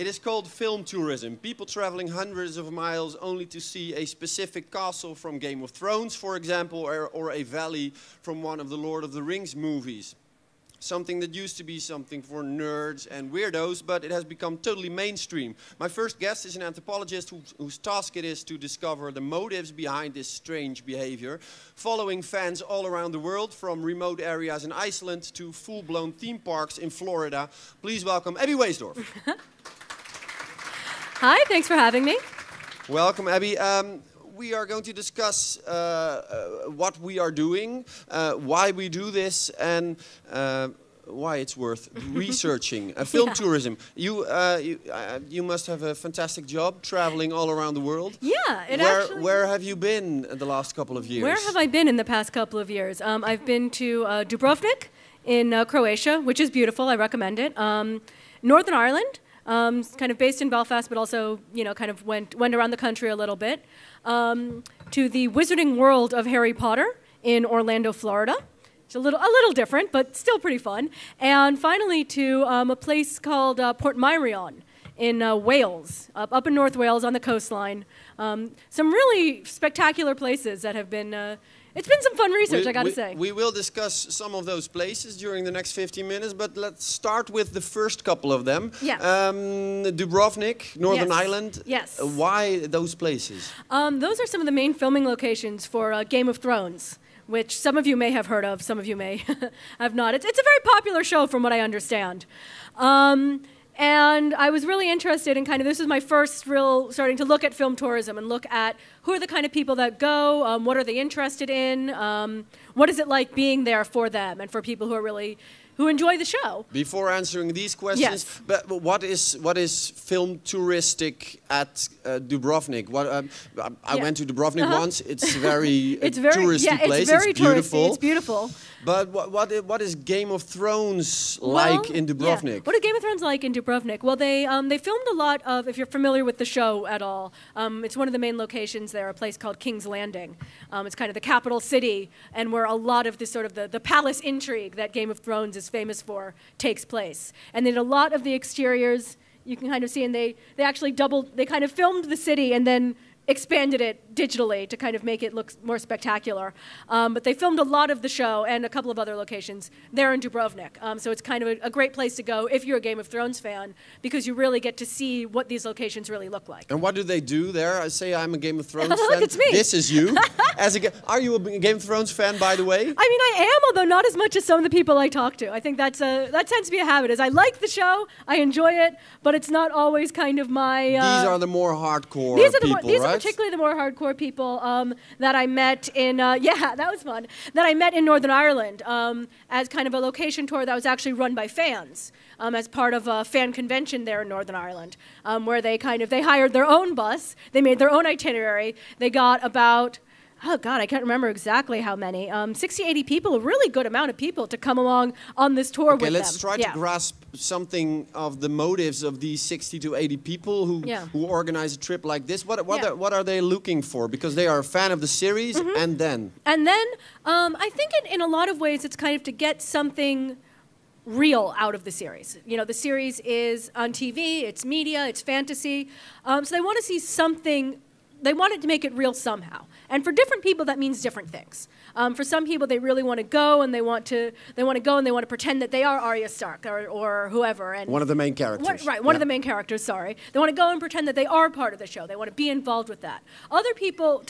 It is called film tourism. People traveling hundreds of miles only to see a specific castle from Game of Thrones, for example, or a valley from one of the Lord of the Rings movies. Something that used to be something for nerds and weirdos, but it has become totally mainstream. My first guest is an anthropologist whose task it is to discover the motives behind this strange behavior, following fans all around the world, from remote areas in Iceland to full-blown theme parks in Florida. Please welcome Abby Waysdorf. Hi, thanks for having me. Welcome, Abby. We are going to discuss what we are doing, why we do this, and why it's worth researching. Film tourism. You must have a fantastic job traveling all around the world. Yeah, Where have you been the last couple of years? Where have I been in the past couple of years? I've been to Dubrovnik in Croatia, which is beautiful. I recommend it. Northern Ireland. Kind of based in Belfast, but also, you know, kind of went around the country a little bit. To the Wizarding World of Harry Potter in Orlando, Florida. It's a little different, but still pretty fun. And finally to a place called Port Meirion in Wales, up in North Wales on the coastline. Some really spectacular places that have been... it's been some fun research, I gotta say. We will discuss some of those places during the next 15 minutes, but let's start with the first couple of them. Yeah. Dubrovnik, Northern Ireland. Yes. Why those places? Those are some of the main filming locations for Game of Thrones, which some of you may have heard of, some of you may have not. It's a very popular show from what I understand. And I was really interested in this is my first real starting to look at film tourism and look at who are the kind of people that go, what are they interested in, what is it like being there for them and for people who enjoy the show. Before answering these questions, yes. But what is film touristic at Dubrovnik? I went to Dubrovnik once. It's very touristy place. It's beautiful. It's beautiful. But what is Game of Thrones like in Dubrovnik? Yeah. What is Game of Thrones like in Dubrovnik? Well, they filmed a lot of, if you're familiar with the show at all, it's one of the main locations there, a place called King's Landing. It's kind of the capital city, and where a lot of this sort of the palace intrigue that Game of Thrones is famous for takes place. And then a lot of the exteriors you can kind of see, and they actually they kind of filmed the city and then expanded it digitally to kind of make it look more spectacular. But they filmed a lot of the show and a couple of other locations there in Dubrovnik. So it's kind of a great place to go if you're a Game of Thrones fan, because you really get to see what these locations really look like. And what do they do there? I say I'm a Game of Thrones fan. Look, it's me. This is you. Are you a Game of Thrones fan, by the way? I mean, I am, although not as much as some of the people I talk to. I think that tends to be a habit. Is I like the show, I enjoy it, but it's not always kind of my... these are the more hardcore people, these right? are particularly the more hardcore people that I met in, that was fun, that I met in Northern Ireland as kind of a location tour that was actually run by fans as part of a fan convention there in Northern Ireland, where they hired their own bus, they made their own itinerary, they got about... Oh, God, I can't remember exactly how many. 60, 80 people, a really good amount of people to come along on this tour with them. Okay, let's try to grasp something of the motives of these 60 to 80 people who organize a trip like this. What are they looking for? Because they are a fan of the series, and then? And then, I think in a lot of ways it's kind of to get something real out of the series. You know, the series is on TV, it's media, it's fantasy. So they want to see something, they want it to make it real somehow. And for different people, that means different things. For some people, they really want to go, and they want to pretend that they are Arya Stark or whoever. And one of the main characters. One of the main characters. Sorry, they want to go and pretend that they are part of the show. They want to be involved with that. Other people,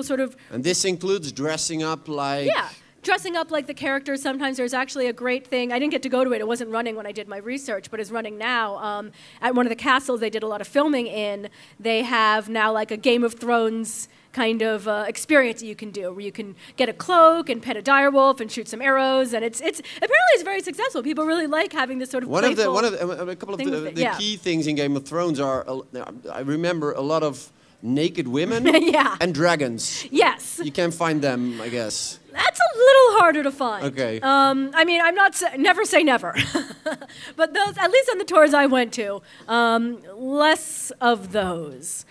sort of. And this includes dressing up like. Yeah. Dressing up like the characters. Sometimes there's actually a great thing. I didn't get to go to it. It wasn't running when I did my research, but is running now. At one of the castles they did a lot of filming in, they have now like a Game of Thrones kind of experience that you can do, where you can get a cloak and pet a direwolf and shoot some arrows, and it's apparently it's very successful. People really like having this sort of a couple of the key things in Game of Thrones are I remember a lot of naked women and dragons. Yes. You can't find them, I guess. That's a little harder to find. Okay. I mean, I'm not never say never, but those, at least on the tours I went to, less of those.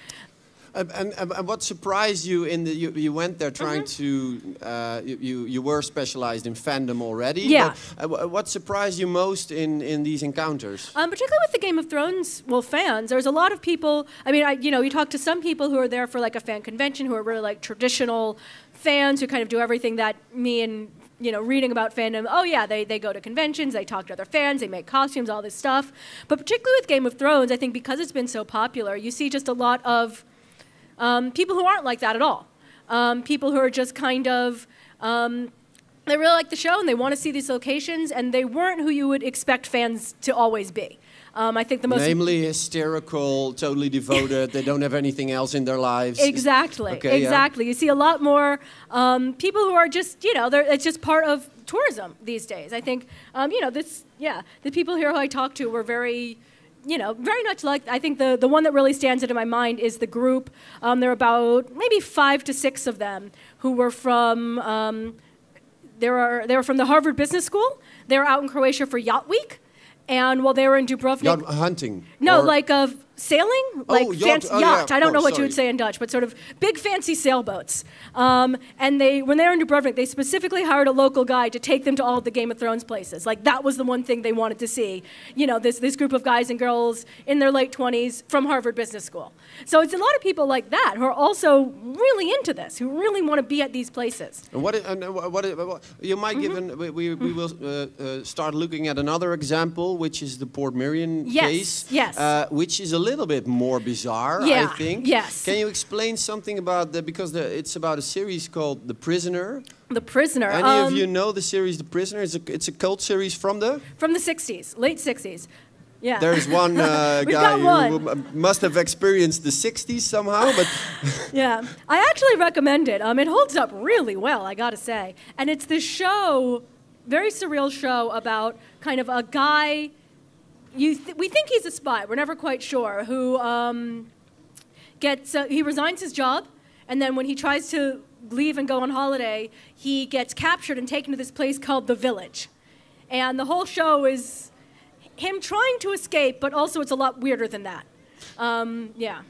And what surprised you in the you went there trying to you were specialized in fandom already. Yeah. But, what surprised you most in these encounters? Particularly with the Game of Thrones, fans. There's a lot of people. I mean, you talk to some people who are there for like a fan convention, who are really like traditional fans who kind of do everything that me and reading about fandom. Oh yeah, they go to conventions, they talk to other fans, they make costumes, all this stuff. But particularly with Game of Thrones, I think because it's been so popular, you see just a lot of people who aren't like that at all. People who are just kind of, they really like the show and they want to see these locations, and they weren't who you would expect fans to always be. I think the most... Namely hysterical, totally devoted, they don't have anything else in their lives. Exactly, okay, exactly. Yeah. You see a lot more people who are just, it's just part of tourism these days. I think, the people here who I talked to were very... very much like, I think the one that really stands out in my mind is the group. There were about maybe 5 to 6 of them who were from, they were from the Harvard Business School. They were out in Croatia for Yacht Week. And while they were in Dubrovnik... Yacht hunting? No, like sailing, like fancy yacht. Yeah, I don't know what you would say in Dutch, but sort of big fancy sailboats. And when they were in Dubrovnik, they specifically hired a local guide to take them to all of the Game of Thrones places. Like that was the one thing they wanted to see. This group of guys and girls in their late 20s from Harvard Business School. So it's a lot of people like that who are also really into this, who really want to be at these places. And what you might give we will start looking at another example, which is the Port Miriam case. Yes. Which is a little bit more bizarre, yeah, I think. Yes. Can you explain something about because it's about a series called The Prisoner. The Prisoner. Any of you know the series The Prisoner? It's a cult series from the 60s, late 60s. Yeah. There's one guy who must have experienced the 60s somehow, but yeah, I actually recommend it. It holds up really well, I gotta say. And it's this show, very surreal show about kind of a guy. We think he's a spy. We're never quite sure. Who he resigns his job, and then when he tries to leave and go on holiday, he gets captured and taken to this place called the Village, and the whole show is him trying to escape, but also it's a lot weirder than that. Yeah.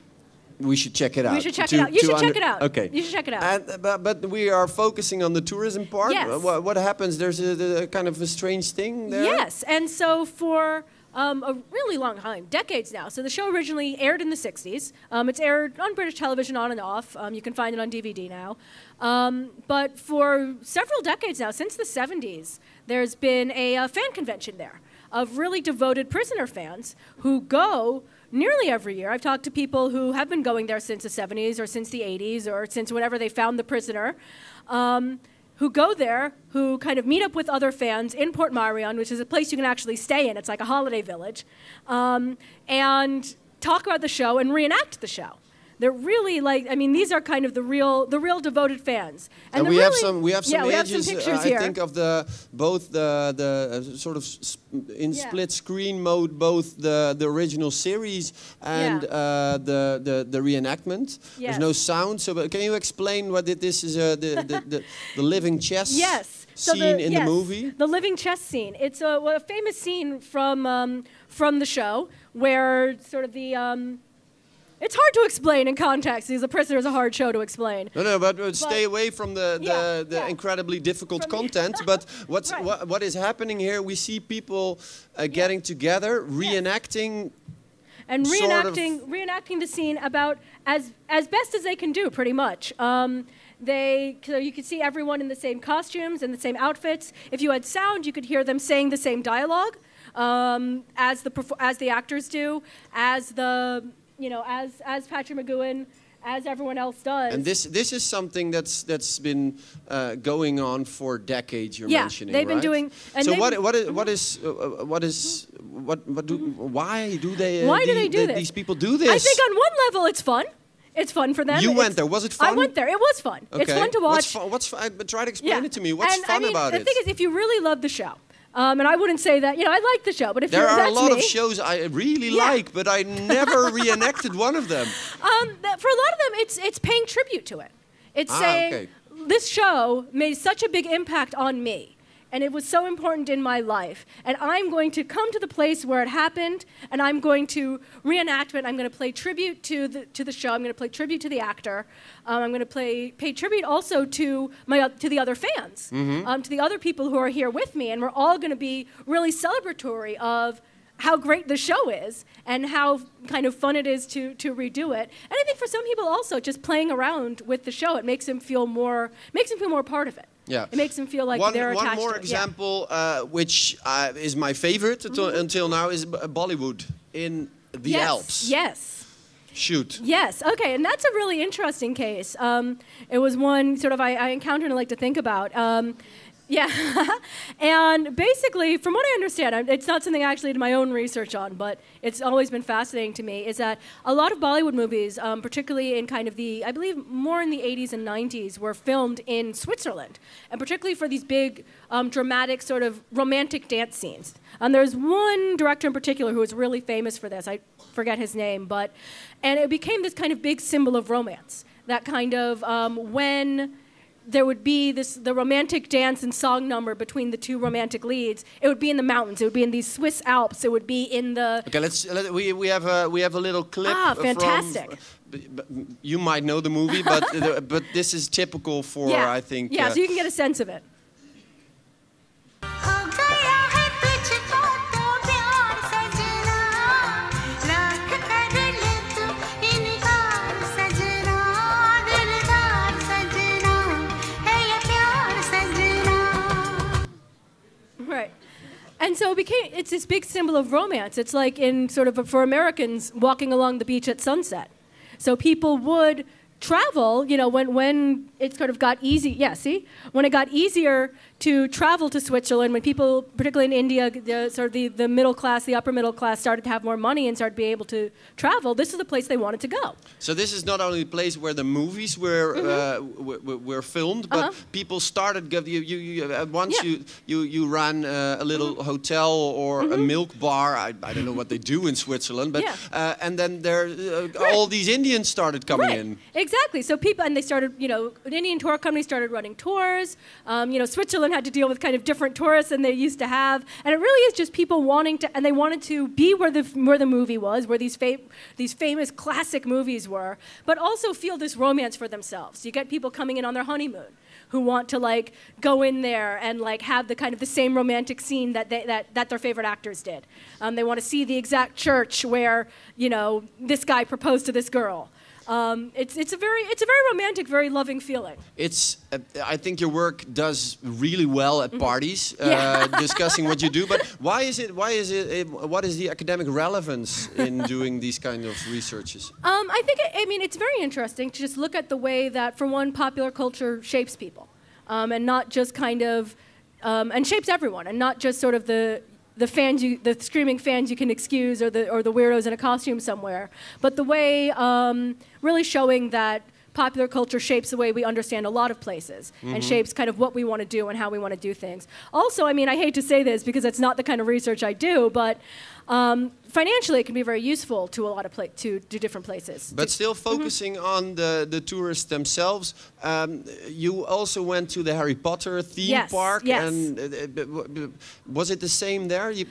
We should check it out. We should check it out. You should check it out. Okay. You should check it out. But we are focusing on the tourism part. Yes. What happens? There's a kind of a strange thing there. Yes, and so for a really long time, decades now. So the show originally aired in the 60s. It's aired on British television on and off. You can find it on DVD now. But for several decades now, since the 70s, there's been a fan convention there of really devoted Prisoner fans who go nearly every year. I've talked to people who have been going there since the 70s or since the 80s or since whenever they found the Prisoner, who go there, who kind of meet up with other fans in Port Marion, which is a place you can actually stay in. It's like a holiday village, and talk about the show and reenact the show. They're really these are kind of the real devoted fans. And we have some images. Pictures I here. think of both the sort of in split screen mode, both the original series and the reenactment. Yes. There's no sound, so but can you explain what this is? The living chess. Yes. Scene in the movie. The living chess scene. It's a famous scene from the show where sort of the. It's hard to explain in context because The Prisoner is a hard show to explain. No, but stay away from the incredibly difficult content. But what is happening here? We see people getting together, reenacting. And reenacting the scene about as best as they can do, pretty much. So you could see everyone in the same costumes and the same outfits. If you had sound, you could hear them saying the same dialogue as the actors do, as Patrick McGowan, as everyone else does. And this is something that's been going on for decades. You're mentioning, they've been doing. And so why do these people do this? I think on one level it's fun. It's fun for them. You went there. Was it fun? I went there. It was fun. Okay. It's fun to watch. What's fun? Try to explain it to me. What's fun about it? The thing is, if you really love the show. And I wouldn't say that, I like the show, but if there are that's a lot me, of shows I really like, but I never reenacted one of them. For a lot of them, it's paying tribute to it. It's saying, this show made such a big impact on me, and it was so important in my life. And I'm going to come to the place where it happened, and I'm going to reenact it. I'm going to play tribute to the show. I'm going to play tribute to the actor. I'm going to pay tribute also to the other fans, to the other people who are here with me, and we're all going to be really celebratory of how great the show is and how kind of fun it is to redo it. And I think for some people also, just playing around with the show, it makes them feel more part of it. Yeah. It makes them feel like they're attached to it. One more example, which is my favorite until now, is Bollywood in the Alps. Yes. Shoot. Yes. Okay, and that's a really interesting case. It was one sort of I encountered and I like to think about. Yeah, and basically, from what I understand, it's not something I actually did my own research on, but it's always been fascinating to me, is that a lot of Bollywood movies, particularly in kind of I believe more in the 80s and 90s, were filmed in Switzerland, and particularly for these big, dramatic sort of romantic dance scenes. And there's one director in particular who was really famous for this. I forget his name, and it became this kind of big symbol of romance, that kind of when there would be the romantic dance and song number between the two romantic leads. It would be in the mountains. It would be in these Swiss Alps. It would be in the. Okay, we have a little clip. Fantastic. You might know the movie, but this is typical for I think. Yeah, so you can get a sense of it. Right. And so it's this big symbol of romance. It's like in sort of for Americans walking along the beach at sunset. So people would travel, when it sort of got easy. Yeah, see? When it got easier to travel to Switzerland, when people, particularly in India, the middle class, the upper middle class, started to have more money and started being able to travel, this is the place they wanted to go. So this is not only the place where the movies were filmed, but people started. Once you ran a little hotel or a milk bar. I don't know what they do in Switzerland, but and then all these Indians started coming in. Exactly. So people, and they started, an Indian tour company started running tours. Switzerland had to deal with kind of different tourists than they used to have. And it really is just people wanting to, and they wanted to be where the movie was, where these famous classic movies were, but also feel this romance for themselves. You get people coming in on their honeymoon who want to go in there and have the kind of the same romantic scene that their favorite actors did. They want to see the exact church where, this guy proposed to this girl. It's a very romantic, very loving feeling. I think your work does really well at parties, discussing what you do. But what is the academic relevance in doing these kind of researches? I think it's very interesting to just look at the way that, for one, popular culture shapes people, and not just kind of and shapes everyone, and not just sort of the screaming fans you can excuse, or the weirdos in a costume somewhere, but the way really showing that popular culture shapes the way we understand a lot of places and shapes kind of what we want to do and how we want to do things. Also, I hate to say this because it's not the kind of research I do, but financially it can be very useful to a lot of to different places. But still focusing on the tourists themselves, you also went to the Harry Potter theme park. Yes. And was it the same there? It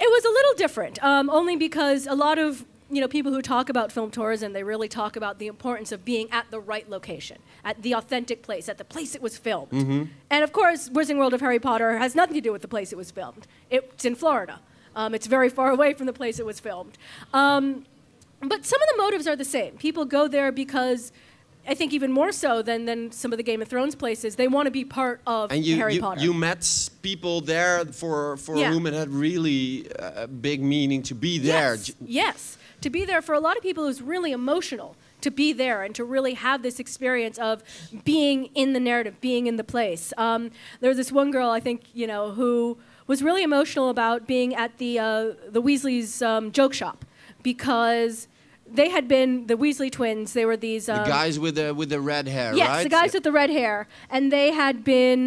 was a little different, only because a lot of people who talk about film tourism, they really talk about the importance of being at the right location, at the authentic place, at the place it was filmed. And of course, Wizarding World of Harry Potter has nothing to do with the place it was filmed. It's in Florida. It's very far away from the place it was filmed. But some of the motives are the same. People go there because, I think even more so than some of the Game of Thrones places, they want to be part of Harry Potter. You met people there for whom it had really a big meaning to be there. Yes. To be there for a lot of people is really emotional, to be there and to really have this experience of being in the narrative, being in the place. There was this one girl, I think, who was really emotional about being at the Weasleys' joke shop, because they had been the Weasley twins. They were these the guys with the red hair, right? Yes, the guys with the red hair, and they had been.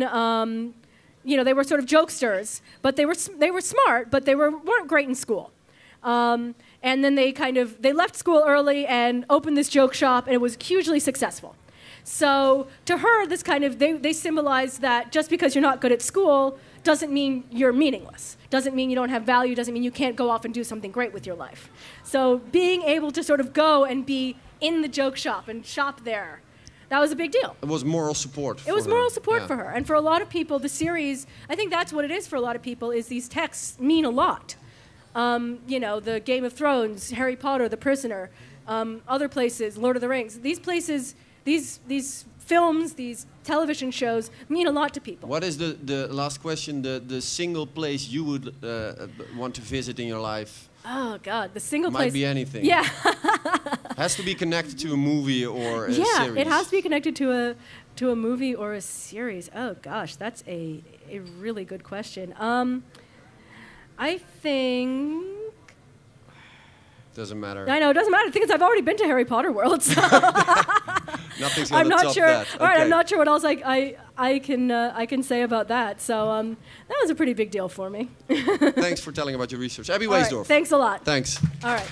They were sort of jokesters, but they were smart, but they weren't great in school. And then they left school early and opened this joke shop, and it was hugely successful. So to her, this they symbolized that just because you're not good at school doesn't mean you're meaningless. Doesn't mean you don't have value, doesn't mean you can't go off and do something great with your life. So being able to sort of go and be in the joke shop and shop there, that was a big deal. It was moral support for It was her. moral support Yeah. for her. And for a lot of people, the series, I think that's what it is for a lot of people, is these texts mean a lot. You know, the Game of Thrones, Harry Potter, The Prisoner, other places, Lord of the Rings. These places, these films, these television shows mean a lot to people. What is the last question, the single place you would want to visit in your life? Oh, God, the single Might place. be anything. Yeah. Has to be connected to a movie or a Yeah, series. it has to be connected to a movie or a series. Oh, gosh, that's a really good question. I think... Doesn't matter. I know, it doesn't matter. The thing is, I've already been to Harry Potter World, so... Nothing's gonna I'm not top sure. that. All right, Okay. I'm not sure what else I can say about that. So that was a pretty big deal for me. Thanks for telling about your research. Abby All right, Waysdorf. thanks a lot. Thanks. All right.